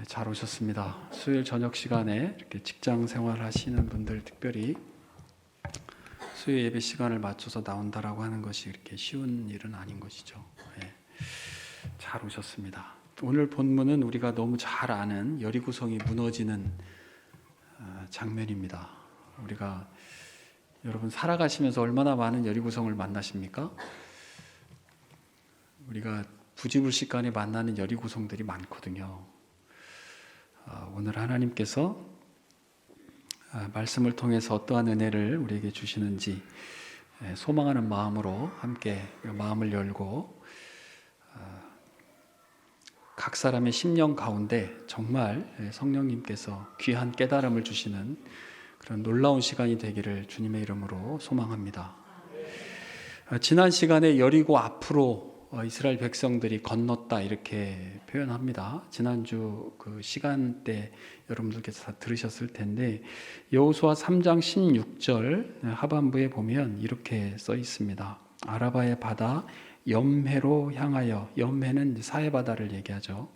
잘 오셨습니다. 수요일 저녁 시간에 이렇게 직장 생활 하시는 분들 특별히 수요 예배 시간을 맞춰서 나온다라고 하는 것이 이렇게 쉬운 일은 아닌 것이죠. 잘 오셨습니다. 오늘 본문은 우리가 너무 잘 아는 여리고성이 무너지는 장면입니다. 우리가 여러분 살아가시면서 얼마나 많은 여리고성을 만나십니까? 우리가 부지불식간에 만나는 여리고성들이 많거든요. 오늘 하나님께서 말씀을 통해서 어떠한 은혜를 우리에게 주시는지 소망하는 마음으로 함께 마음을 열고 각 사람의 심령 가운데 정말 성령님께서 귀한 깨달음을 주시는 그런 놀라운 시간이 되기를 주님의 이름으로 소망합니다. 지난 시간에 여리고 앞으로 이스라엘 백성들이 건넜다 이렇게 표현합니다. 지난주 그 시간대 여러분들께서 다 들으셨을 텐데 여호수아 3장 16절 하반부에 보면 이렇게 써 있습니다. 아라바의 바다 염해로 향하여, 염해는 사해바다를 얘기하죠.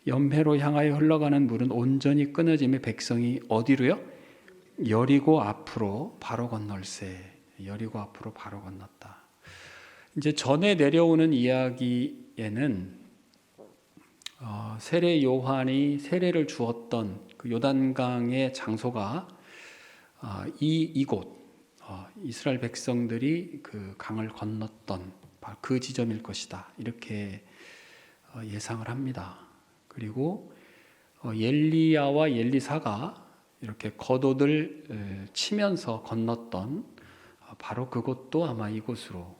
염해로 향하여 흘러가는 물은 온전히 끊어짐에 백성이 어디로요? 여리고 앞으로 바로 건널세. 여리고 앞으로 바로 건넜다. 이제 전에 내려오는 이야기에는 세례 요한이 세례를 주었던 그 요단강의 장소가 이곳 이스라엘 백성들이 그 강을 건넜던 바로 그 지점일 것이다 이렇게 예상을 합니다. 그리고 엘리야와 엘리사가 이렇게 겉옷을 치면서 건넜던 바로 그곳도 아마 이곳으로,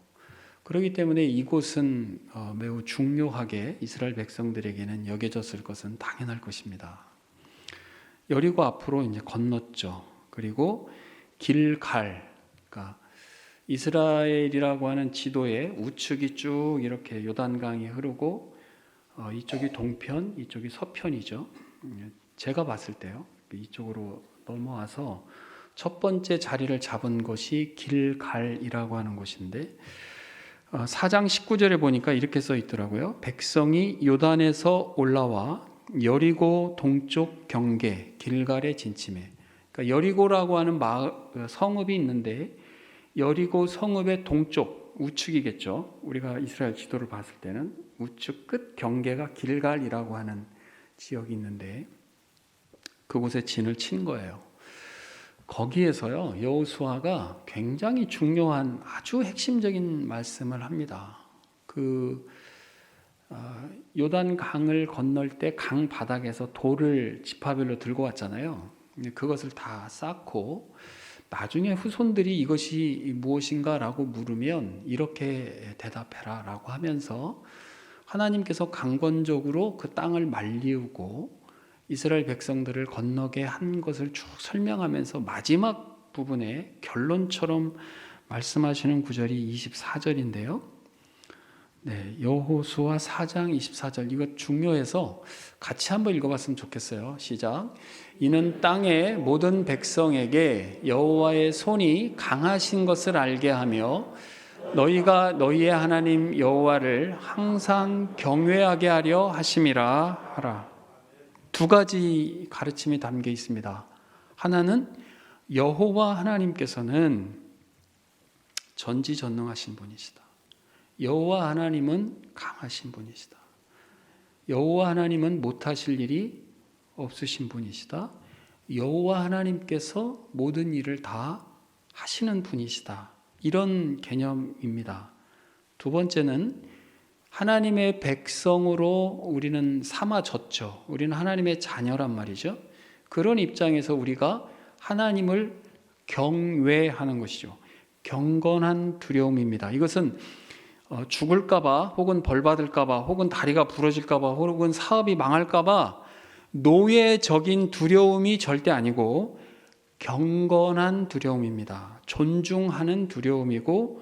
그렇기 때문에 이곳은 매우 중요하게 이스라엘 백성들에게는 여겨졌을 것은 당연할 것입니다. 여리고 앞으로 이제 건넜죠. 그리고 길갈, 그러니까 이스라엘이라고 하는 지도에 우측이 쭉 이렇게 요단강이 흐르고 이쪽이 동편, 이쪽이 서편이죠. 제가 봤을 때요. 이쪽으로 넘어와서 첫 번째 자리를 잡은 곳이 길갈이라고 하는 곳인데 4장 19절에 보니까 이렇게 써 있더라고요. 백성이 요단에서 올라와 여리고 동쪽 경계 길갈에 진침해. 그러니까 여리고라고 하는 성읍이 있는데 여리고 성읍의 동쪽 우측이겠죠. 우리가 이스라엘 지도를 봤을 때는 우측 끝 경계가 길갈이라고 하는 지역이 있는데 그곳에 진을 친 거예요. 거기에서요 여호수아가 굉장히 중요한 아주 핵심적인 말씀을 합니다. 요단 강을 건널 때 강 바닥에서 돌을 지파별로 들고 왔잖아요. 그것을 다 쌓고 나중에 후손들이 이것이 무엇인가라고 물으면 이렇게 대답해라 라고 하면서 하나님께서 강권적으로 그 땅을 말리우고 이스라엘 백성들을 건너게 한 것을 쭉 설명하면서 마지막 부분에 결론처럼 말씀하시는 구절이 24절인데요. 여호수아 4장 24절, 이거 중요해서 같이 한번 읽어봤으면 좋겠어요. 시작. 이는 땅의 모든 백성에게 여호와의 손이 강하신 것을 알게 하며 너희가 너희의 하나님 여호와를 항상 경외하게 하려 하심이라 하라. 두 가지 가르침이 담겨 있습니다. 하나는 여호와 하나님께서는 전지전능하신 분이시다. 여호와 하나님은 강하신 분이시다. 여호와 하나님은 못하실 일이 없으신 분이시다. 여호와 하나님께서 모든 일을 다 하시는 분이시다. 이런 개념입니다. 두 번째는 하나님의 백성으로 우리는 삼아졌죠. 우리는 하나님의 자녀란 말이죠. 그런 입장에서 우리가 하나님을 경외하는 것이죠. 경건한 두려움입니다. 이것은 죽을까봐 혹은 벌받을까봐 혹은 다리가 부러질까봐 혹은 사업이 망할까봐 노예적인 두려움이 절대 아니고 경건한 두려움입니다. 존중하는 두려움이고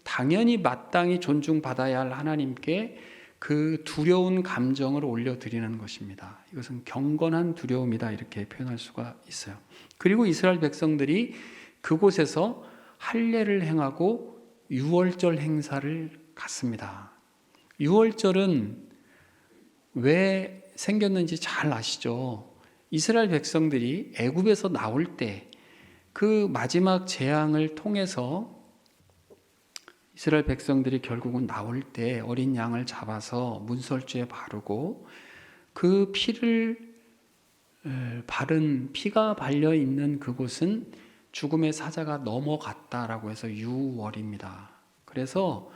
당연히 마땅히 존중받아야 할 하나님께 그 두려운 감정을 올려드리는 것입니다. 이것은 경건한 두려움이다 이렇게 표현할 수가 있어요. 그리고 이스라엘 백성들이 그곳에서 할례를 행하고 유월절 행사를 갖습니다. 유월절은 왜 생겼는지 잘 아시죠? 이스라엘 백성들이 애굽에서 나올 때 그 마지막 재앙을 통해서 이스라엘 백성들이 결국은 나올 때 어린 양을 잡아서 문설주에 바르고 그 피를 바른 피가 발려 있는 그곳은 죽음의 사자가 넘어갔다라고 해서 유월입니다. 그래서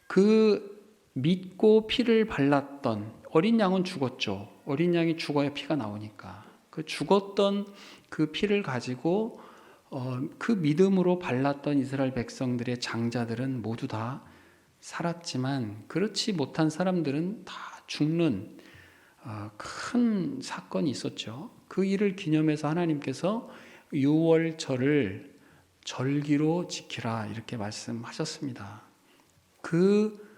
그 믿고 피를 발랐던 어린 양은 죽었죠. 어린 양이 죽어야 피가 나오니까 그 죽었던 그 피를 가지고 그 믿음으로 발랐던 이스라엘 백성들의 장자들은 모두 다 살았지만 그렇지 못한 사람들은 다 죽는 큰 사건이 있었죠. 그 일을 기념해서 하나님께서 유월절을 절기로 지키라 이렇게 말씀하셨습니다. 그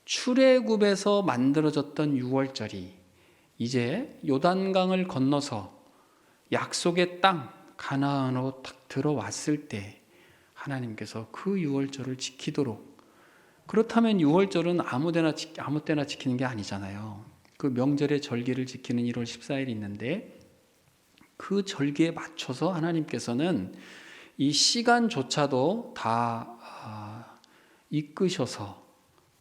출애굽에서 만들어졌던 유월절이 이제 요단강을 건너서 약속의 땅 가나안으로 딱 들어왔을 때 하나님께서 그 유월절을 지키도록, 그렇다면 유월절은 아무 때나 지키는 게 아니잖아요. 그 명절의 절기를 지키는 1월 14일이 있는데 그 절기에 맞춰서 하나님께서는 이 시간조차도 다 이끄셔서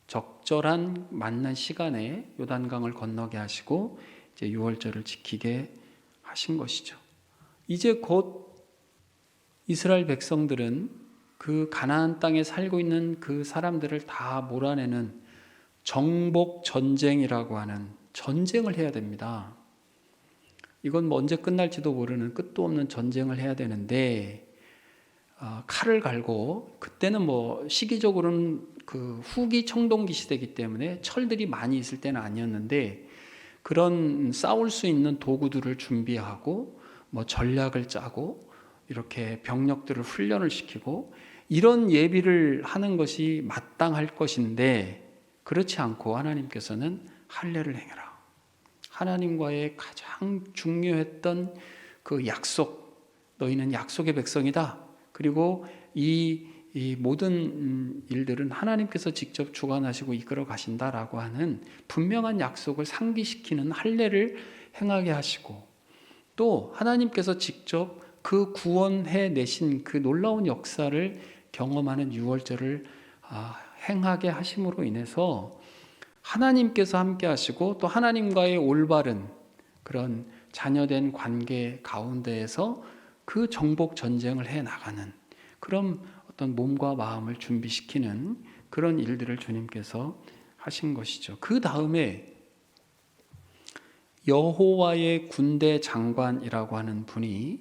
적절한 맞는 시간에 요단강을 건너게 하시고 이제 유월절을 지키게 하신 것이죠. 이제 곧 이스라엘 백성들은 그 가나안 땅에 살고 있는 그 사람들을 다 몰아내는 정복 전쟁이라고 하는 전쟁을 해야 됩니다. 이건 뭐 언제 끝날지도 모르는 끝도 없는 전쟁을 해야 되는데 칼을 갈고, 그때는 뭐 시기적으로는 그 후기 청동기 시대이기 때문에 철들이 많이 있을 때는 아니었는데 그런 싸울 수 있는 도구들을 준비하고 뭐 전략을 짜고 이렇게 병력들을 훈련을 시키고 이런 예비를 하는 것이 마땅할 것인데 그렇지 않고 하나님께서는 할례를 행해라. 하나님과의 가장 중요했던 그 약속, 너희는 약속의 백성이다. 그리고 이 모든 일들은 하나님께서 직접 주관하시고 이끌어 가신다라고 하는 분명한 약속을 상기시키는 할례를 행하게 하시고, 또 하나님께서 직접 그 구원해 내신 그 놀라운 역사를 경험하는 유월절을 행하게 하심으로 인해서 하나님께서 함께 하시고 또 하나님과의 올바른 그런 자녀된 관계 가운데에서 그 정복 전쟁을 해 나가는 그런 어떤 몸과 마음을 준비시키는 그런 일들을 주님께서 하신 것이죠. 그 다음에 여호와의 군대 장관이라고 하는 분이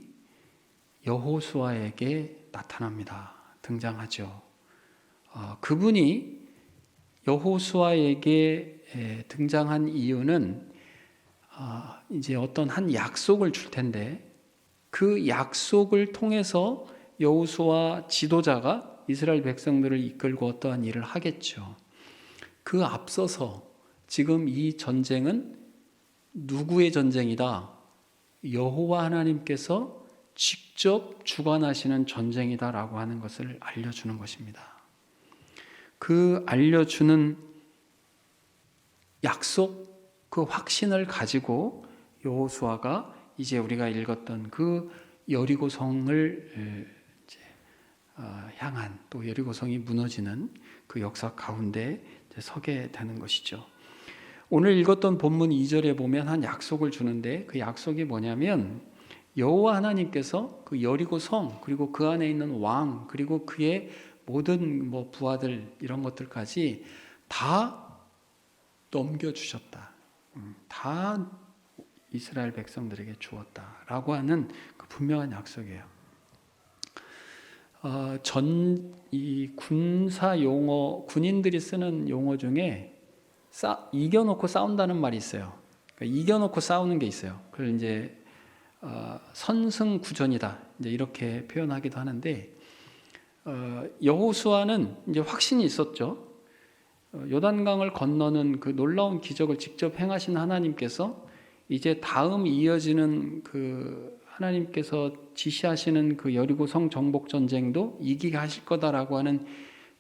여호수아에게 나타납니다. 등장하죠. 그분이 여호수아에게 등장한 이유는 이제 어떤 한 약속을 줄 텐데 그 약속을 통해서 여호수아 지도자가 이스라엘 백성들을 이끌고 어떠한 일을 하겠죠. 그 앞서서 지금 이 전쟁은 누구의 전쟁이다? 여호와 하나님께서 직접 주관하시는 전쟁이다라고 하는 것을 알려주는 것입니다. 그 알려주는 약속, 그 확신을 가지고 여호수아가 이제 우리가 읽었던 그 여리고성을 향한, 또 여리고성이 무너지는 그 역사 가운데 서게 되는 것이죠. 오늘 읽었던 본문 2절에 보면 한 약속을 주는데 그 약속이 뭐냐면 여호와 하나님께서 그 여리고성 그리고 그 안에 있는 왕 그리고 그의 모든 뭐 부하들 이런 것들까지 다 넘겨주셨다. 다 이스라엘 백성들에게 주었다라고 하는 그 분명한 약속이에요. 이 군사 용어, 군인들이 쓰는 용어 중에 이겨놓고 싸운다는 말이 있어요. 그러니까 이겨놓고 싸우는 게 있어요. 그걸 이제 선승구전이다 이제 이렇게 표현하기도 하는데 여호수아는 이제 확신이 있었죠. 요단강을 건너는 그 놀라운 기적을 직접 행하신 하나님께서 이제 다음 이어지는 그 하나님께서 지시하시는 그 여리고성 정복 전쟁도 이기게 하실 거다라고 하는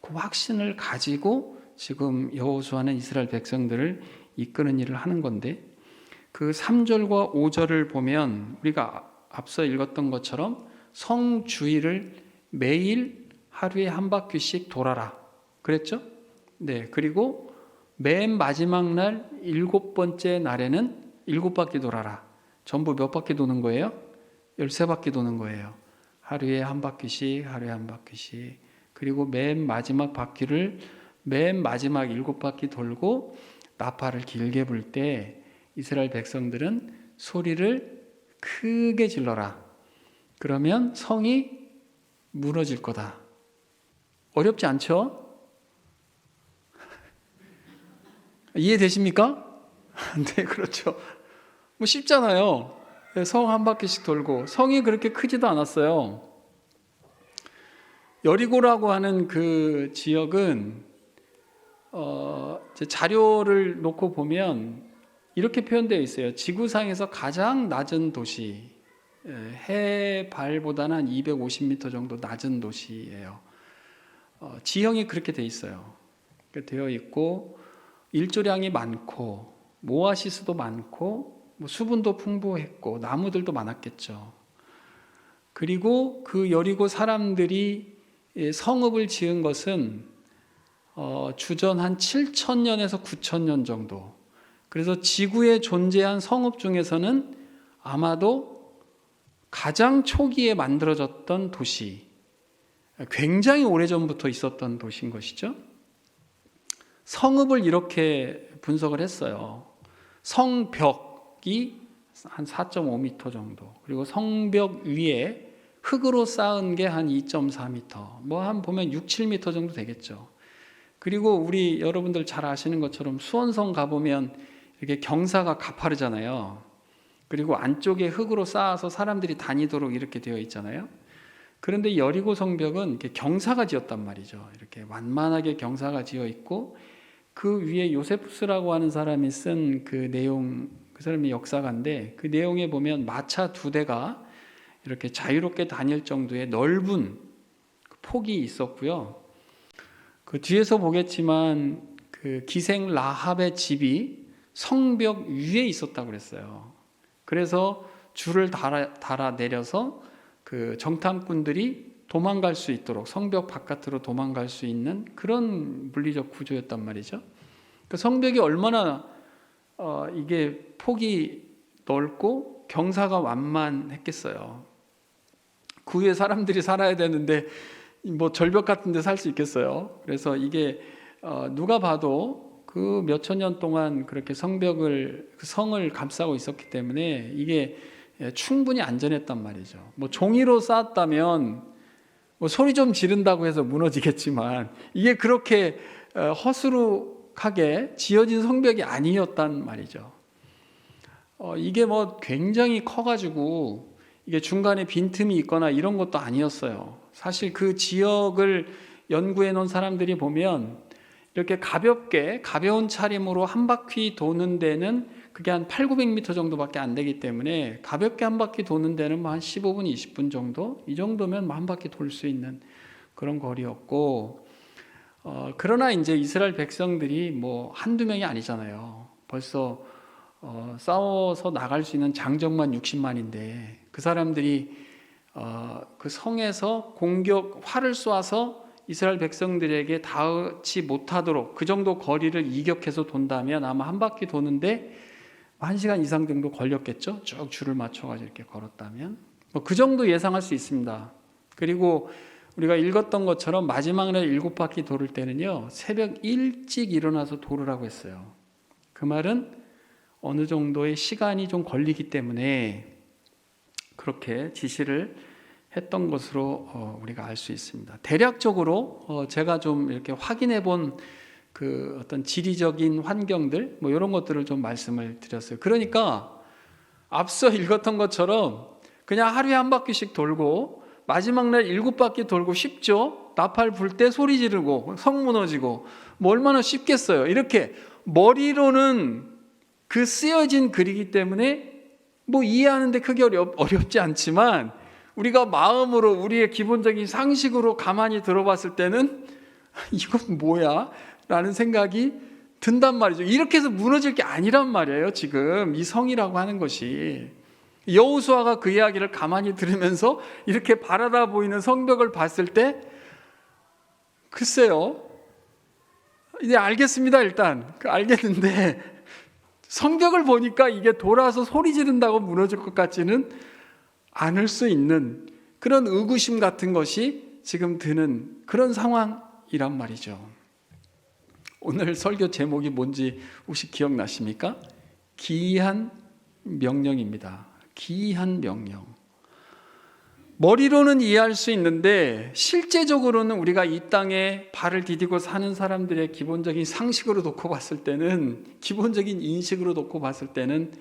그 확신을 가지고 지금 여호수아는 이스라엘 백성들을 이끄는 일을 하는 건데 그 3절과 5절을 보면 우리가 앞서 읽었던 것처럼 성 주위를 매일 하루에 한 바퀴씩 돌아라 그랬죠? 네, 그리고 맨 마지막 날 7번째 날에는 7바퀴 돌아라. 전부 몇 바퀴 도는 거예요? 13바퀴 도는 거예요. 하루에 한 바퀴씩, 하루에 한 바퀴씩. 그리고 맨 마지막 바퀴를 맨 마지막 7바퀴 돌고 나팔을 길게 불 때 이스라엘 백성들은 소리를 크게 질러라. 그러면 성이 무너질 거다. 어렵지 않죠? 이해되십니까? 네, 그렇죠. 뭐 쉽잖아요. 성 한 바퀴씩 돌고 성이 그렇게 크지도 않았어요. 여리고라고 하는 그 지역은 자료를 놓고 보면 이렇게 표현되어 있어요. 지구상에서 가장 낮은 도시, 해발보다는 한 250m 정도 낮은 도시예요. 지형이 그렇게 되어 있어요. 되어 있고 일조량이 많고 오아시스도 많고 수분도 풍부했고 나무들도 많았겠죠. 그리고 그 여리고 사람들이 성읍을 지은 것은 주전 한 7,000년에서 9,000년 정도. 그래서 지구에 존재한 성읍 중에서는 아마도 가장 초기에 만들어졌던 도시, 굉장히 오래전부터 있었던 도시인 것이죠. 성읍을 이렇게 분석을 했어요. 성벽이 한 4.5m 정도, 그리고 성벽 위에 흙으로 쌓은 게 한 2.4m, 뭐 한 보면 6, 7m 정도 되겠죠. 그리고 우리 여러분들 잘 아시는 것처럼 수원성 가보면 이렇게 경사가 가파르잖아요. 그리고 안쪽에 흙으로 쌓아서 사람들이 다니도록 이렇게 되어 있잖아요. 그런데 여리고 성벽은 이렇게 경사가 지었단 말이죠. 이렇게 완만하게 경사가 지어 있고 그 위에 요세푸스라고 하는 사람이 쓴 그 내용, 그 사람이 역사가인데 그 내용에 보면 마차 2대가 이렇게 자유롭게 다닐 정도의 넓은 폭이 있었고요. 그 뒤에서 보겠지만 그 기생 라합의 집이 성벽 위에 있었다고 그랬어요. 그래서 줄을 달아 내려서 그 정탐꾼들이 도망갈 수 있도록 성벽 바깥으로 도망갈 수 있는 그런 물리적 구조였단 말이죠. 그 성벽이 얼마나 이게 폭이 넓고 경사가 완만했겠어요. 그 위에 사람들이 살아야 되는데 뭐 절벽 같은 데 살 수 있겠어요. 그래서 이게 누가 봐도 그 몇천 년 동안 그렇게 성벽을, 그 성을 감싸고 있었기 때문에 이게 충분히 안전했단 말이죠. 뭐 종이로 쌓았다면 뭐 소리 좀 지른다고 해서 무너지겠지만 이게 그렇게 허술하게 지어진 성벽이 아니었단 말이죠. 이게 뭐 굉장히 커가지고 이게 중간에 빈틈이 있거나 이런 것도 아니었어요. 사실 그 지역을 연구해 놓은 사람들이 보면 이렇게 가벼운 차림으로 한 바퀴 도는 데는 그게 한 800-900m 정도밖에 안 되기 때문에 가볍게 한 바퀴 도는 데는 뭐 한 15분, 20분 정도? 이 정도면 한 바퀴 돌 수 있는 그런 거리였고, 그러나 이제 이스라엘 백성들이 뭐 한두 명이 아니잖아요. 벌써 싸워서 나갈 수 있는 장정만 60만인데 그 사람들이 그 성에서 활을 쏘아서 이스라엘 백성들에게 닿지 못하도록 그 정도 거리를 이격해서 돈다면 아마 한 바퀴 도는데 1시간 이상 정도 걸렸겠죠. 쭉 줄을 맞춰가지고 이렇게 걸었다면 뭐 그 정도 예상할 수 있습니다. 그리고 우리가 읽었던 것처럼 마지막 날 7바퀴 돌을 때는요, 새벽 일찍 일어나서 돌으라고 했어요. 그 말은 어느 정도의 시간이 좀 걸리기 때문에 그렇게 지시를 했던 것으로 우리가 알 수 있습니다. 대략적으로 제가 좀 이렇게 확인해 본 그 어떤 지리적인 환경들 뭐 이런 것들을 좀 말씀을 드렸어요. 그러니까 앞서 읽었던 것처럼 그냥 하루에 한 바퀴씩 돌고 마지막 날 7바퀴 돌고 쉽죠? 나팔 불 때 소리 지르고 성 무너지고 뭐 얼마나 쉽겠어요. 이렇게 머리로는 그 쓰여진 글이기 때문에 뭐 이해하는데 크게 어렵지 않지만 우리가 마음으로 우리의 기본적인 상식으로 가만히 들어봤을 때는 이건 뭐야? 라는 생각이 든단 말이죠. 이렇게 해서 무너질 게 아니란 말이에요. 지금 이 성이라고 하는 것이. 여호수아가 그 이야기를 가만히 들으면서 이렇게 바라다 보이는 성벽을 봤을 때 글쎄요, 이제 알겠습니다. 일단 알겠는데 성벽을 보니까 이게 돌아서 소리 지른다고 무너질 것 같지는 않을 수 있는 그런 의구심 같은 것이 지금 드는 그런 상황이란 말이죠. 오늘 설교 제목이 뭔지 혹시 기억나십니까? 기이한 명령입니다. 기이한 명령. 머리로는 이해할 수 있는데 실제적으로는 우리가 이 땅에 발을 디디고 사는 사람들의 기본적인 상식으로 놓고 봤을 때는, 기본적인 인식으로 놓고 봤을 때는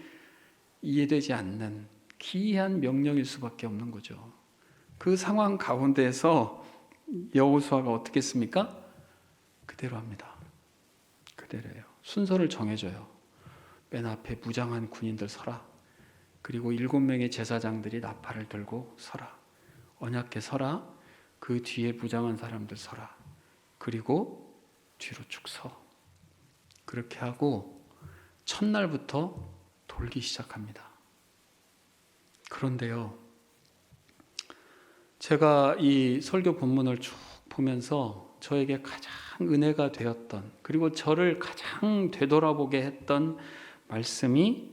이해되지 않는 기이한 명령일 수밖에 없는 거죠. 그 상황 가운데에서 여호수아가 어떻게 했습니까? 그대로 합니다. 그대로예요. 순서를 정해줘요. 맨 앞에 무장한 군인들 서라. 그리고 7명의 제사장들이 나팔을 들고 서라. 언약궤 서라. 그 뒤에 무장한 사람들 서라. 그리고 뒤로 쭉 서. 그렇게 하고 첫날부터 돌기 시작합니다. 그런데요, 제가 이 설교 본문을 쭉 보면서 저에게 가장 은혜가 되었던, 그리고 저를 가장 되돌아보게 했던 말씀이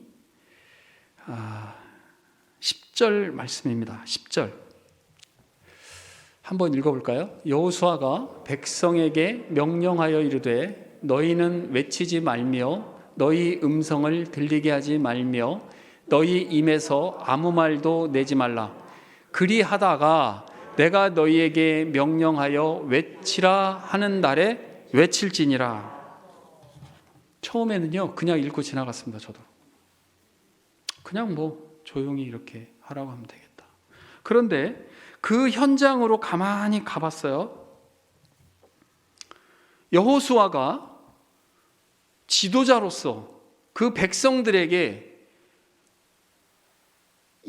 10절 말씀입니다. 10절 한번 읽어볼까요? 여호수아가 백성에게 명령하여 이르되 너희는 외치지 말며 너희 음성을 들리게 하지 말며 너희 입에서 아무 말도 내지 말라. 그리하다가 내가 너희에게 명령하여 외치라 하는 날에 외칠지니라. 처음에는요 그냥 읽고 지나갔습니다. 저도 그냥 조용히 이렇게 하라고 하면 되겠다. 그런데 그 현장으로 가만히 가봤어요. 여호수아가 지도자로서 그 백성들에게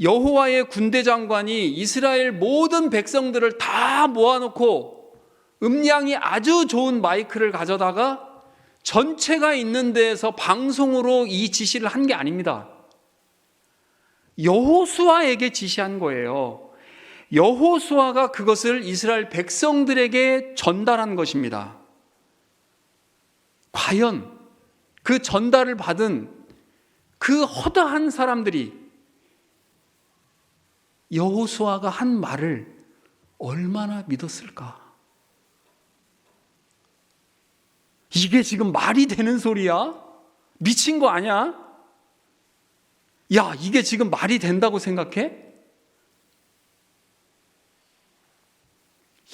여호와의 군대 장관이 이스라엘 모든 백성들을 다 모아놓고 음량이 아주 좋은 마이크를 가져다가 전체가 있는 데에서 방송으로 이 지시를 한 게 아닙니다. 여호수아에게 지시한 거예요. 여호수아가 그것을 이스라엘 백성들에게 전달한 것입니다. 과연 그 전달을 받은 그 허다한 사람들이 여호수아가 한 말을 얼마나 믿었을까? 이게 지금 말이 되는 소리야? 미친 거 아니야? 야, 이게 지금 말이 된다고 생각해?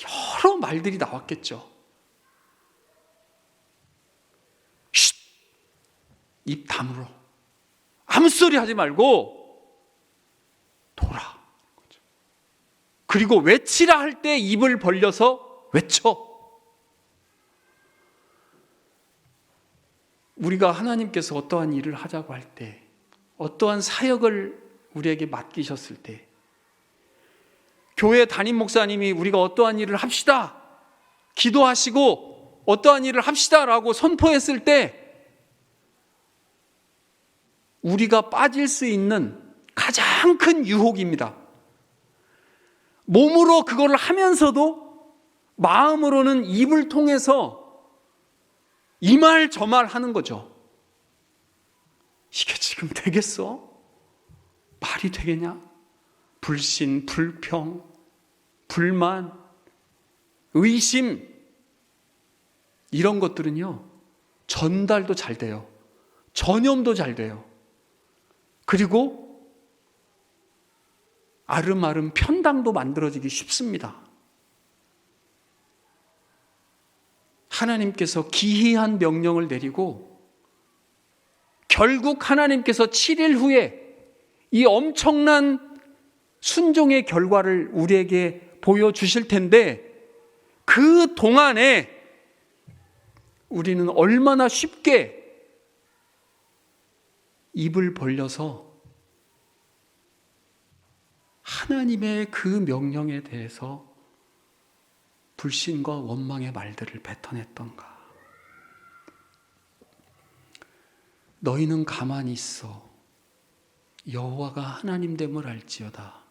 여러 말들이 나왔겠죠. 쉿! 입 다물어. 아무 소리 하지 말고 돌아. 그리고 외치라 할 때 입을 벌려서 외쳐. 우리가 하나님께서 어떠한 일을 하자고 할 때, 어떠한 사역을 우리에게 맡기셨을 때, 교회 담임 목사님이 우리가 어떠한 일을 합시다, 기도하시고 어떠한 일을 합시다 라고 선포했을 때 우리가 빠질 수 있는 가장 큰 유혹입니다. 몸으로 그걸 하면서도 마음으로는 입을 통해서 이 말 저 말 하는 거죠. 이게 지금 되겠어? 말이 되겠냐? 불신, 불평, 불만, 의심, 이런 것들은요 전달도 잘 돼요. 전염도 잘 돼요. 그리고 아름아름 편당도 만들어지기 쉽습니다. 하나님께서 기이한 명령을 내리고 결국 하나님께서 7일 후에 이 엄청난 순종의 결과를 우리에게 보여주실 텐데, 그 동안에 우리는 얼마나 쉽게 입을 벌려서 하나님의 그 명령에 대해서 불신과 원망의 말들을 뱉어냈던가. 너희는 가만히 있어. 여호와가 하나님됨을 알지어다.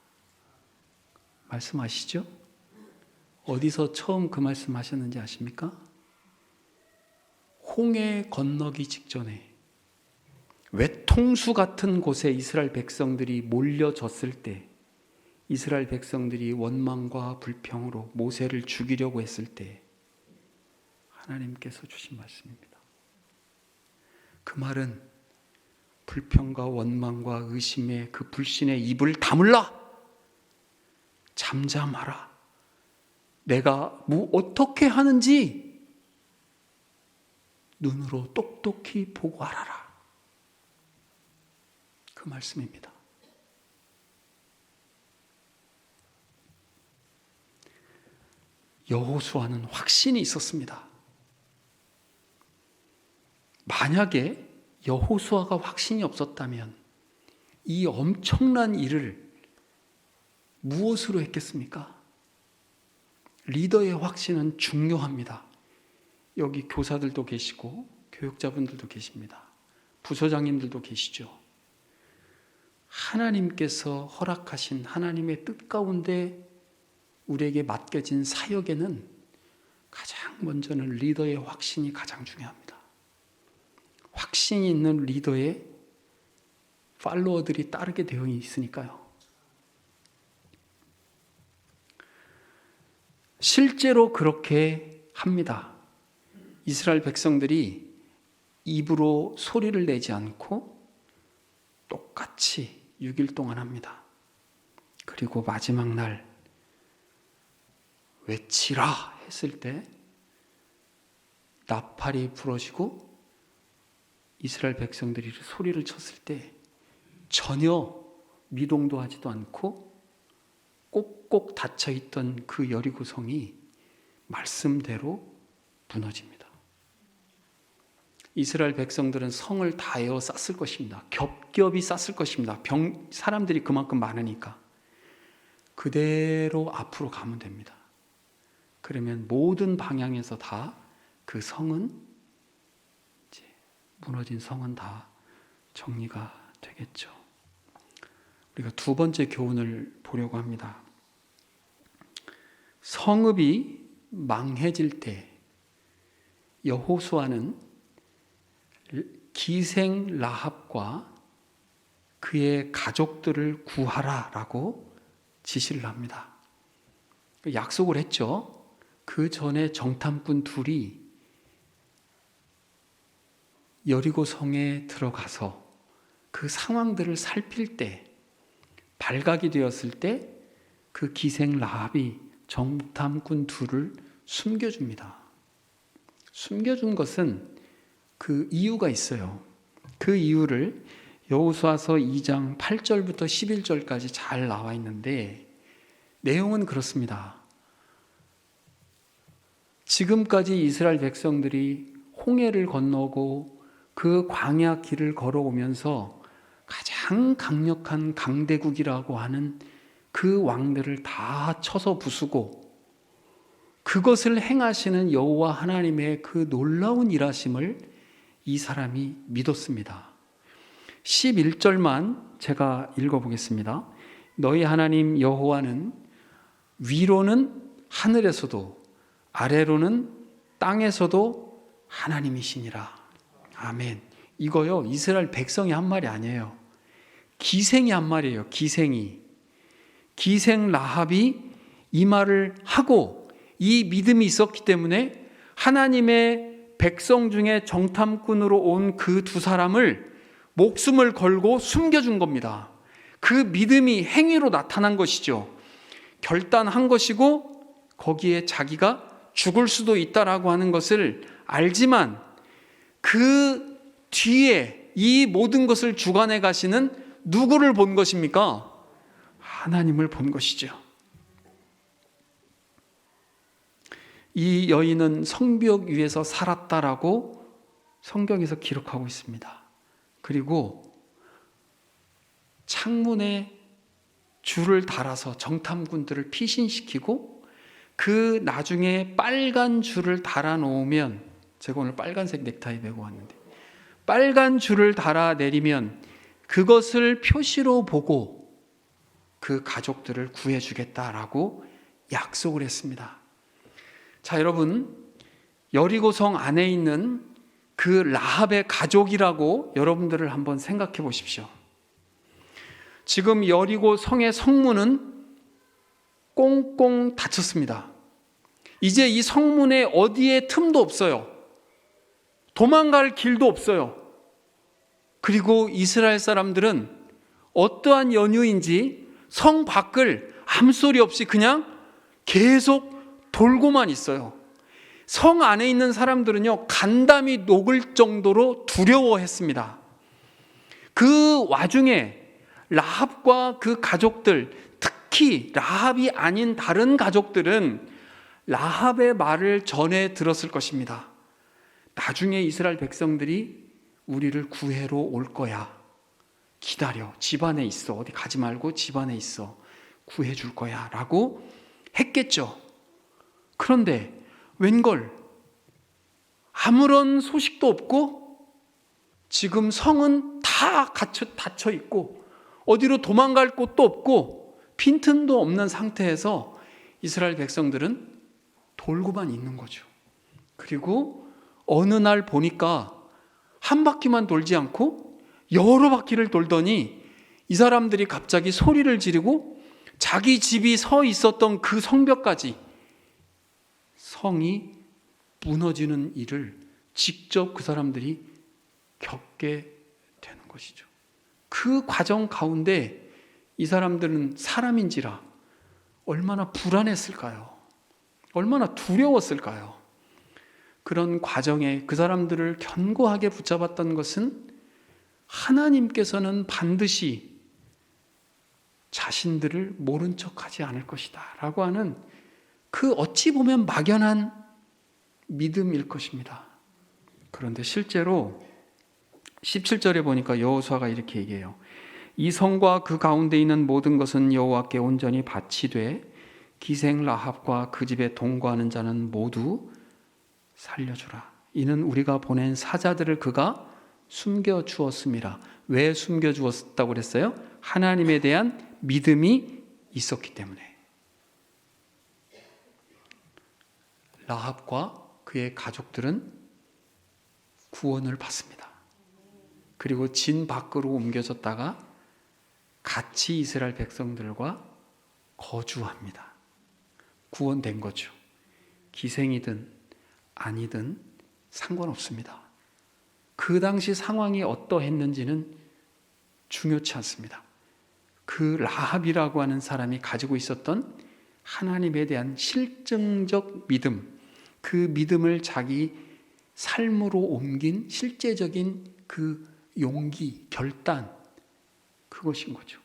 말씀하시죠? 어디서 처음 그 말씀하셨는지 아십니까? 홍해 건너기 직전에 외통수 같은 곳에 이스라엘 백성들이 몰려졌을 때, 이스라엘 백성들이 원망과 불평으로 모세를 죽이려고 했을 때 하나님께서 주신 말씀입니다. 그 말은 불평과 원망과 의심의 그 불신의 입을 다물라. 잠잠하라. 내가 어떻게 하는지 눈으로 똑똑히 보고 알아라. 그 말씀입니다. 여호수아는 확신이 있었습니다. 만약에 여호수아가 확신이 없었다면 이 엄청난 일을 무엇으로 했겠습니까? 리더의 확신은 중요합니다. 여기 교사들도 계시고 교육자분들도 계십니다. 부서장님들도 계시죠. 하나님께서 허락하신 하나님의 뜻 가운데 우리에게 맡겨진 사역에는 가장 먼저는 리더의 확신이 가장 중요합니다. 확신이 있는 리더의 팔로워들이 따르게 되어 있으니까요. 실제로 그렇게 합니다. 이스라엘 백성들이 입으로 소리를 내지 않고 똑같이 6일 동안 합니다. 그리고 마지막 날 외치라 했을 때 나팔이 부러지고 이스라엘 백성들이 소리를 쳤을 때 전혀 미동도 하지도 않고 꼭꼭 닫혀있던 그 여리고성이 말씀대로 무너집니다. 이스라엘 백성들은 성을 다 에워 쌌을 것입니다. 겹겹이 쌌을 것입니다. 사람들이 그만큼 많으니까. 그대로 앞으로 가면 됩니다. 그러면 모든 방향에서 다 그 성은, 이제 무너진 성은 다 정리가 되겠죠. 우리가 두 번째 교훈을 보려고 합니다. 성읍이 망해질 때 여호수아는 기생 라합과 그의 가족들을 구하라라고 지시를 합니다. 약속을 했죠. 그 전에 정탐꾼 둘이 여리고 성에 들어가서 그 상황들을 살필 때, 발각이 되었을 때 그 기생 라합이 정탐꾼 둘을 숨겨줍니다. 숨겨준 것은 그 이유가 있어요. 그 이유를 여호수아서 2장 8절부터 11절까지 잘 나와 있는데 내용은 그렇습니다. 지금까지 이스라엘 백성들이 홍해를 건너고 그 광야 길을 걸어오면서 가장 강력한 강대국이라고 하는 그 왕들을 다 쳐서 부수고 그것을 행하시는 여호와 하나님의 그 놀라운 일하심을 이 사람이 믿었습니다. 11절만 제가 읽어보겠습니다. 너희 하나님 여호와는 위로는 하늘에서도 아래로는 땅에서도 하나님이시니라. 아멘. 이거요, 이스라엘 백성이 한 말이 아니에요. 기생이 한 말이에요. 기생 라합이 이 말을 하고 이 믿음이 있었기 때문에 하나님의 백성 중에 정탐꾼으로 온 그 두 사람을 목숨을 걸고 숨겨준 겁니다. 그 믿음이 행위로 나타난 것이죠. 결단한 것이고 거기에 자기가 죽을 수도 있다라고 하는 것을 알지만 그 뒤에 이 모든 것을 주관해 가시는 누구를 본 것입니까? 하나님을 본 것이죠. 이 여인은 성벽 위에서 살았다라고 성경에서 기록하고 있습니다. 그리고 창문에 줄을 달아서 정탐꾼들을 피신시키고 그 나중에 빨간 줄을 달아 놓으면, 제가 오늘 빨간색 넥타이 메고 왔는데 빨간 줄을 달아 내리면 그것을 표시로 보고 그 가족들을 구해주겠다라고 약속을 했습니다. 자, 여러분, 여리고성 안에 있는 그 라합의 가족이라고 여러분들을 한번 생각해 보십시오. 지금 여리고 성의 성문은 꽁꽁 닫혔습니다. 이제 이 성문에 어디에 틈도 없어요. 도망갈 길도 없어요. 그리고 이스라엘 사람들은 어떠한 연유인지 성 밖을 아무 소리 없이 그냥 계속 돌고만 있어요. 성 안에 있는 사람들은요, 간담이 녹을 정도로 두려워했습니다. 그 와중에 라합과 그 가족들, 특히 라합이 아닌 다른 가족들은 라합의 말을 전해 들었을 것입니다. 나중에 이스라엘 백성들이 우리를 구해러 올 거야. 기다려. 집 안에 있어. 어디 가지 말고 집 안에 있어. 구해 줄 거야. 라고 했겠죠. 그런데 웬걸 아무런 소식도 없고 지금 성은 다 닫혀 있고 어디로 도망갈 곳도 없고 빈틈도 없는 상태에서 이스라엘 백성들은 돌고만 있는 거죠. 그리고 어느 날 보니까 한 바퀴만 돌지 않고 여러 바퀴를 돌더니 이 사람들이 갑자기 소리를 지르고 자기 집이 서 있었던 그 성벽까지 성이 무너지는 일을 직접 그 사람들이 겪게 되는 것이죠. 그 과정 가운데 이 사람들은 사람인지라 얼마나 불안했을까요? 얼마나 두려웠을까요? 그런 과정에 그 사람들을 견고하게 붙잡았던 것은 하나님께서는 반드시 자신들을 모른 척하지 않을 것이다 라고 하는 그 어찌 보면 막연한 믿음일 것입니다. 그런데 실제로 17절에 보니까 여호수아가 이렇게 얘기해요. 이 성과 그 가운데 있는 모든 것은 여호와께 온전히 바치되 기생 라합과 그 집에 동거하는 자는 모두 살려주라. 이는 우리가 보낸 사자들을 그가 숨겨주었음이라. 왜 숨겨주었다고 그랬어요? 하나님에 대한 믿음이 있었기 때문에. 라합과 그의 가족들은 구원을 받습니다. 그리고 진 밖으로 옮겨졌다가 같이 이스라엘 백성들과 거주합니다. 구원된 거죠. 기생이든 아니든 상관없습니다. 그 당시 상황이 어떠했는지는 중요치 않습니다. 그 라합이라고 하는 사람이 가지고 있었던 하나님에 대한 실증적 믿음, 그 믿음을 자기 삶으로 옮긴 실제적인 그 용기, 결단, 그것인 거죠.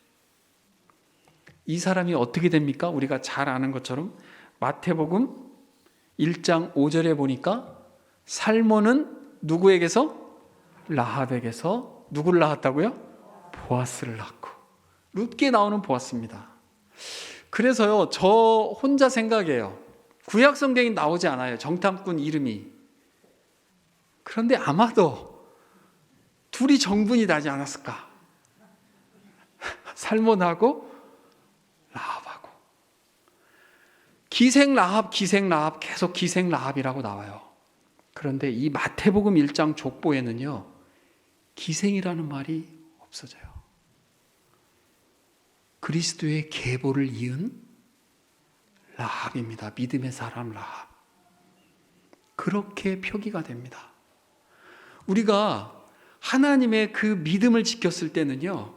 이 사람이 어떻게 됩니까? 우리가 잘 아는 것처럼 마태복음 1장 5절에 보니까 살몬은 누구에게서? 라합에게서 누구를 낳았다고요? 보아스를 낳고. 룻기에 나오는 보아스입니다. 그래서요, 저 혼자 생각해요. 구약 성경이 나오지 않아요. 정탐꾼 이름이. 그런데 아마도 둘이 정분이 나지 않았을까? 살몬하고 라합하고. 기생 라합 계속 기생 라합이라고 나와요. 그런데 이 마태복음 1장 족보에는요, 기생이라는 말이 없어져요. 그리스도의 계보를 이은 라합입니다. 믿음의 사람 라합. 그렇게 표기가 됩니다. 우리가 하나님의 그 믿음을 지켰을 때는요,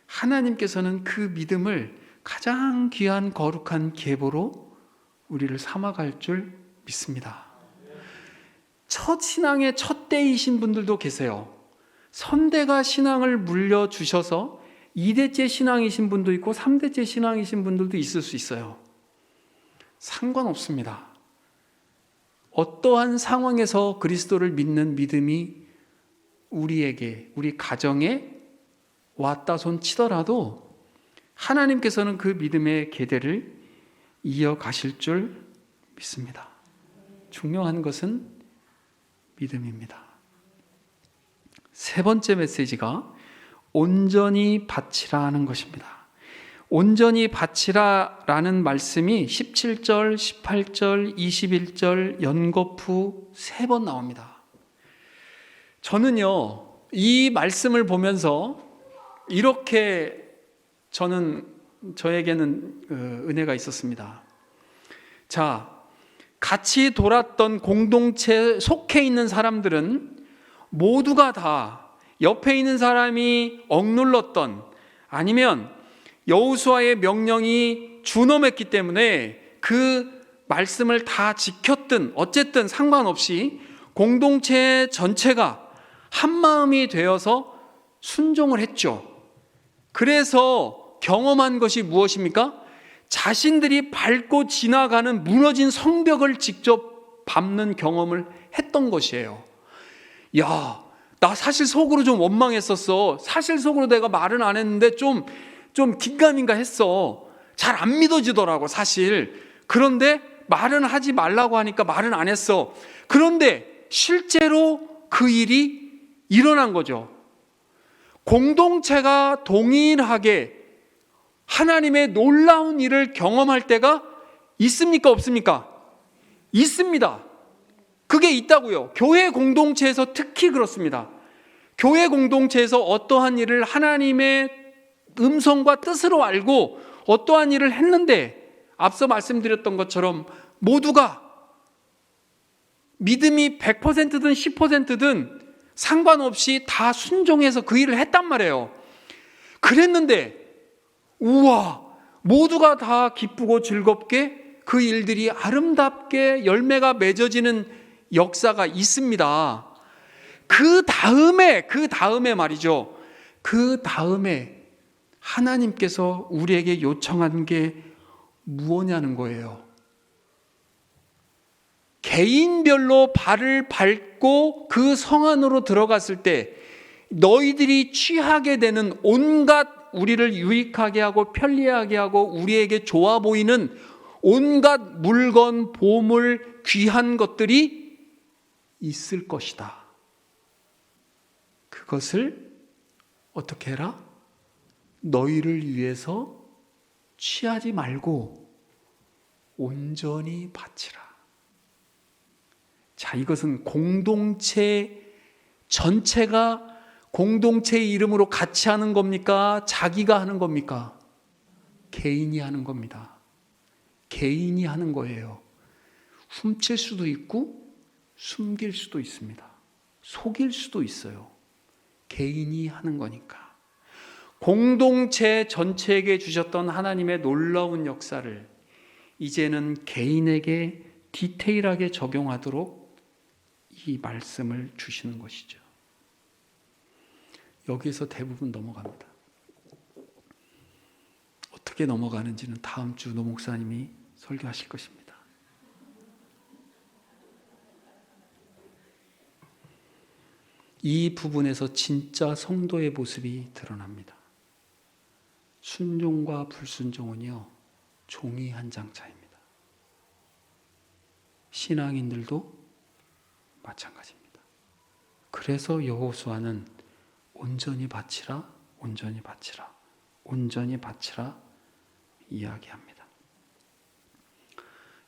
하나님께서는 그 믿음을 가장 귀한 거룩한 계보로 우리를 삼아갈 줄 믿습니다. 첫 신앙의 첫 때이신 분들도 계세요. 선대가 신앙을 물려주셔서 2대째 신앙이신 분도 있고 3대째 신앙이신 분들도 있을 수 있어요. 상관없습니다. 어떠한 상황에서 그리스도를 믿는 믿음이 우리에게, 우리 가정에 왔다 손 치더라도 하나님께서는 그 믿음의 계대를 이어가실 줄 믿습니다. 중요한 것은 믿음입니다. 세 번째 메시지가 온전히 바치라 하는 것입니다. 온전히 바치라라는 말씀이 17절, 18절, 21절 연거푸 3번 나옵니다. 저는요, 이 말씀을 보면서 이렇게 저에게는 은혜가 있었습니다. 자, 같이 돌았던 공동체에 속해 있는 사람들은 모두가 다 옆에 있는 사람이 억눌렀던, 아니면 여호수아의 명령이 준엄했기 때문에 그 말씀을 다 지켰든 어쨌든 상관없이 공동체 전체가 한마음이 되어서 순종을 했죠. 그래서 경험한 것이 무엇입니까? 자신들이 밟고 지나가는 무너진 성벽을 직접 밟는 경험을 했던 것이에요. 야, 나 사실 속으로 좀 원망했었어. 사실 속으로 내가 말은 안 했는데 좀 긴가민가 했어. 잘 안 믿어지더라고, 사실. 그런데 말은 하지 말라고 하니까 말은 안 했어. 그런데 실제로 그 일이 일어난 거죠. 공동체가 동일하게 하나님의 놀라운 일을 경험할 때가 있습니까? 없습니까? 있습니다. 그게 있다고요. 교회 공동체에서 특히 그렇습니다. 교회 공동체에서 어떠한 일을 하나님의 음성과 뜻으로 알고 어떠한 일을 했는데, 앞서 말씀드렸던 것처럼 모두가 믿음이 100%든 10%든 상관없이 다 순종해서 그 일을 했단 말이에요. 그랬는데 우와, 모두가 다 기쁘고 즐겁게 그 일들이 아름답게 열매가 맺어지는 역사가 있습니다. 그 다음에 말이죠. 그 다음에 하나님께서 우리에게 요청한 게 무엇냐는 거예요. 개인별로 발을 밟고 그 성 안으로 들어갔을 때 너희들이 취하게 되는 온갖, 우리를 유익하게 하고 편리하게 하고 우리에게 좋아 보이는 온갖 물건, 보물, 귀한 것들이 있을 것이다. 그것을 어떻게 해라? 너희를 위해서 취하지 말고 온전히 바치라. 자, 이것은 공동체 전체가 공동체의 이름으로 같이 하는 겁니까? 자기가 하는 겁니까? 개인이 하는 겁니다. 개인이 하는 거예요. 훔칠 수도 있고 숨길 수도 있습니다. 속일 수도 있어요. 개인이 하는 거니까. 공동체 전체에게 주셨던 하나님의 놀라운 역사를 이제는 개인에게 디테일하게 적용하도록 이 말씀을 주시는 것이죠. 여기에서 대부분 넘어갑니다. 어떻게 넘어가는지는 다음 주 노 목사님이 설교하실 것입니다. 이 부분에서 진짜 성도의 모습이 드러납니다. 순종과 불순종은요, 종이 한 장 차이입니다. 신앙인들도 마찬가지입니다. 그래서 여호수아는 온전히 바치라, 온전히 바치라, 온전히 바치라 이야기합니다.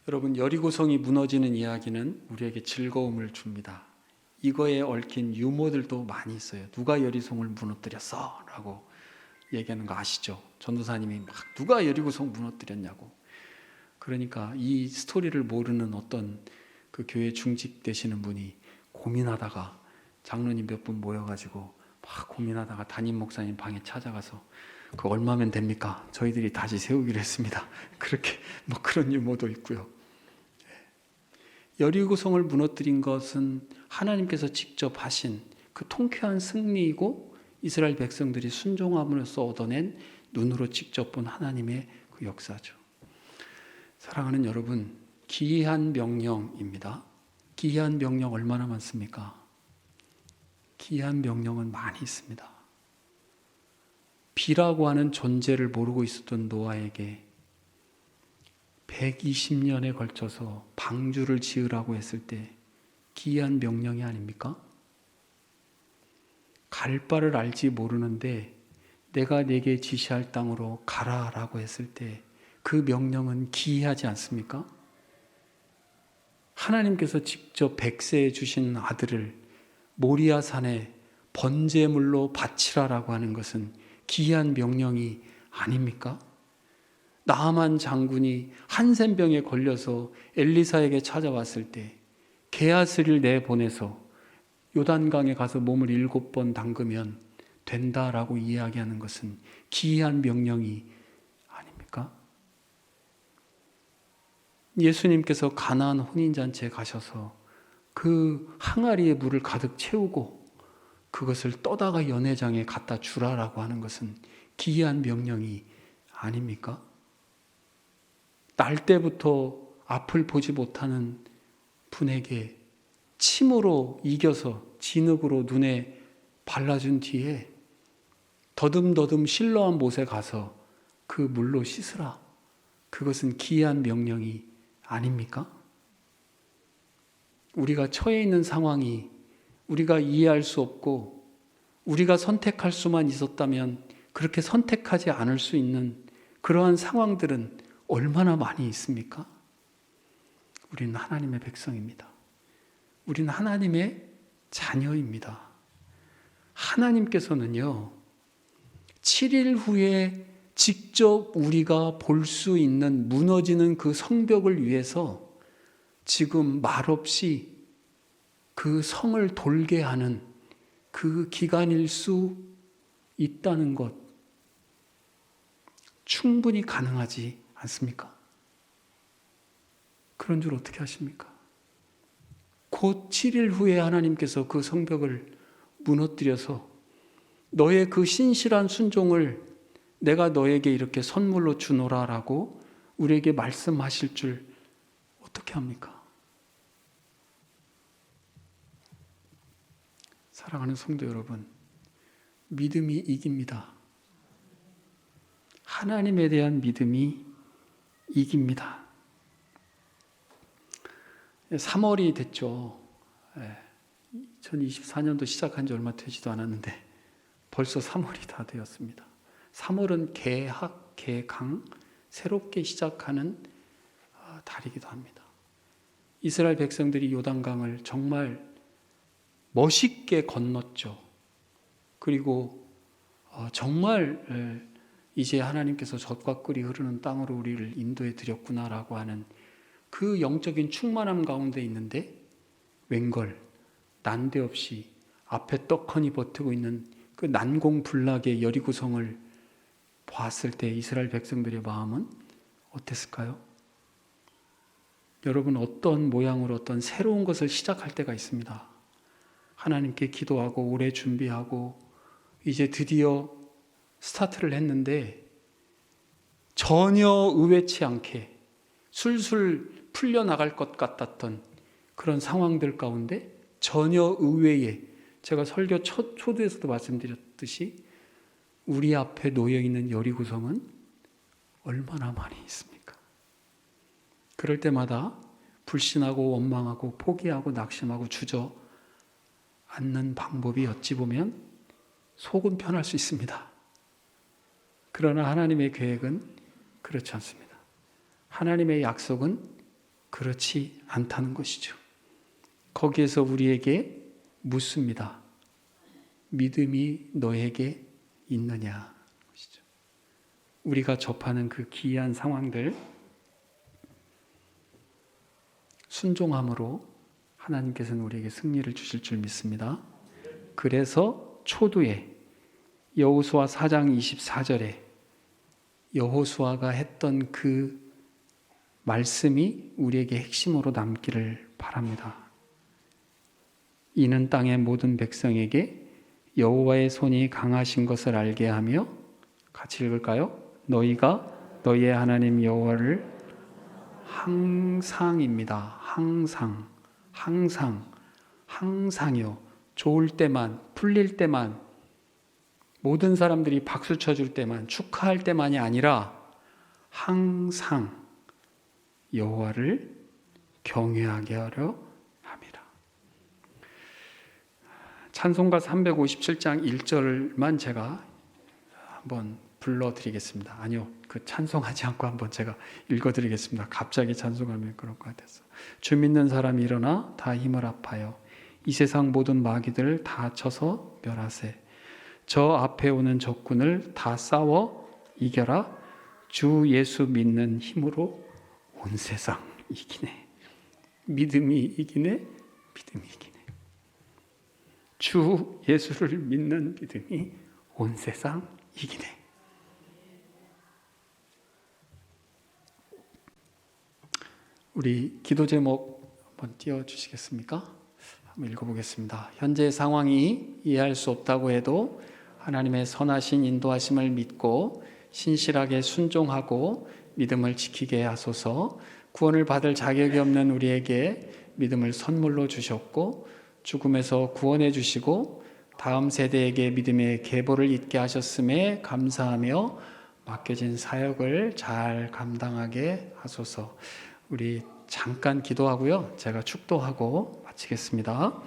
여러분, 여리고성이 무너지는 이야기는 우리에게 즐거움을 줍니다. 이거에 얽힌 유머들도 많이 있어요. 누가 여리고성을 무너뜨렸어? 라고 얘기하는 거 아시죠? 전도사님이 막 누가 여리고성 무너뜨렸냐고. 그러니까 이 스토리를 모르는 어떤 그 교회 중직 되시는 분이 고민하다가 장로님 몇 분 모여가지고 막 고민하다가 담임 목사님 방에 찾아가서 그 얼마면 됩니까? 저희들이 다시 세우기로 했습니다. 그렇게 뭐 그런 유머도 있고요. 여리고성을 무너뜨린 것은 하나님께서 직접 하신 그 통쾌한 승리이고 이스라엘 백성들이 순종함으로써 얻어낸 눈으로 직접 본 하나님의 그 역사죠. 사랑하는 여러분, 기이한 명령입니다. 기이한 명령 얼마나 많습니까? 기이한 명령은 많이 있습니다. 비라고 하는 존재를 모르고 있었던 노아에게 120년에 걸쳐서 방주를 지으라고 했을 때 기이한 명령이 아닙니까? 갈 바를 알지 모르는데 내가 네게 지시할 땅으로 가라라고 했을 때 그 명령은 기이하지 않습니까? 하나님께서 직접 백세에 주신 아들을 모리아 산에 번제물로 바치라라고 하는 것은 기이한 명령이 아닙니까? 나아만 장군이 한센병에 걸려서 엘리사에게 찾아왔을 때 게하스를 내보내서 요단강에 가서 몸을 7번 담그면 된다라고 이야기하는 것은 기이한 명령이 아닙니까? 예수님께서 가나안 혼인잔치에 가셔서 그 항아리에 물을 가득 채우고 그것을 떠다가 연회장에 갖다 주라라고 하는 것은 기이한 명령이 아닙니까? 날 때부터 앞을 보지 못하는 분에게 침으로 이겨서 진흙으로 눈에 발라준 뒤에 더듬더듬 실로암 못에 가서 그 물로 씻으라. 그것은 기이한 명령이 아닙니까? 우리가 처해 있는 상황이 우리가 이해할 수 없고 우리가 선택할 수만 있었다면 그렇게 선택하지 않을 수 있는 그러한 상황들은 얼마나 많이 있습니까? 우리는 하나님의 백성입니다. 우리는 하나님의 자녀입니다. 하나님께서는요, 7일 후에 직접 우리가 볼 수 있는 무너지는 그 성벽을 위해서 지금 말없이 그 성을 돌게 하는 그 기간일 수 있다는 것, 충분히 가능하지 않습니까? 그런 줄 어떻게 아십니까? 곧 7일 후에 하나님께서 그 성벽을 무너뜨려서 너의 그 신실한 순종을 내가 너에게 이렇게 선물로 주노라라고 우리에게 말씀하실 줄 어떻게 합니까? 사랑하는 성도 여러분, 믿음이 이깁니다. 하나님에 대한 믿음이 이깁니다. 3월이 됐죠. 2024년도 시작한 지 얼마 되지도 않았는데 벌써 3월이 다 되었습니다. 3월은 개학, 개강, 새롭게 시작하는 달이기도 합니다. 이스라엘 백성들이 요단강을 정말 멋있게 건넜죠. 그리고 정말 이제 하나님께서 젖과 꿀이 흐르는 땅으로 우리를 인도해 드렸구나라고 하는 그 영적인 충만함 가운데 있는데 웬걸 난데없이 앞에 떡하니 버티고 있는 그 난공불락의 여리고성을 봤을 때 이스라엘 백성들의 마음은 어땠을까요? 여러분, 어떤 모양으로 어떤 새로운 것을 시작할 때가 있습니다. 하나님께 기도하고 오래 준비하고 이제 드디어 스타트를 했는데 전혀 의외치 않게 술술 풀려나갈 것 같았던 그런 상황들 가운데 전혀 의외의, 제가 설교 초두에서도 말씀드렸듯이 우리 앞에 놓여있는 여리고성은 얼마나 많이 있습니까? 그럴 때마다 불신하고 원망하고 포기하고 낙심하고 주저앉는 방법이 어찌 보면 속은 편할 수 있습니다. 그러나 하나님의 계획은 그렇지 않습니다. 하나님의 약속은 그렇지 않다는 것이죠. 거기에서 우리에게 묻습니다. 믿음이 너에게 있느냐? 우리가 접하는 그 기이한 상황들, 순종함으로 하나님께서는 우리에게 승리를 주실 줄 믿습니다. 그래서 초두에 여호수아 4장 24절에 여호수아가 했던 그 말씀이 우리에게 핵심으로 남기를 바랍니다. 이는 땅의 모든 백성에게 여호와의 손이 강하신 것을 알게 하며, 같이 읽을까요? 너희가 너희의 하나님 여호와를 항상입니다. 항상이요. 좋을 때만, 풀릴 때만, 모든 사람들이 박수 쳐줄 때만, 축하할 때만이 아니라 항상 여호와를 경외하게 하려 함이라. 찬송가 357장 1절만 제가 한번 불러드리겠습니다. 아니요, 그 찬송하지 않고 한번 제가 읽어드리겠습니다. 갑자기 찬송하면 그럴 것 같아서. 주 믿는 사람이 일어나 다 힘을 합하여 이 세상 모든 마귀들 다 쳐서 멸하세. 저 앞에 오는 적군을 다 싸워 이겨라. 주 예수 믿는 힘으로 온 세상 이기네. 믿음이 이기네. 믿음이 이기네. 주 예수를 믿는 믿음이 온 세상 이기네. 우리 기도 제목 한번 띄워주시겠습니까? 한번 읽어보겠습니다. 현재 상황이 이해할 수 없다고 해도 하나님의 선하신 인도하심을 믿고 신실하게 순종하고 믿음을 지키게 하소서. 구원을 받을 자격이 없는 우리에게 믿음을 선물로 주셨고 죽음에서 구원해 주시고 다음 세대에게 믿음의 계보를 잇게 하셨음에 감사하며 맡겨진 사역을 잘 감당하게 하소서. 우리 잠깐 기도하고요. 제가 축도하고 마치겠습니다.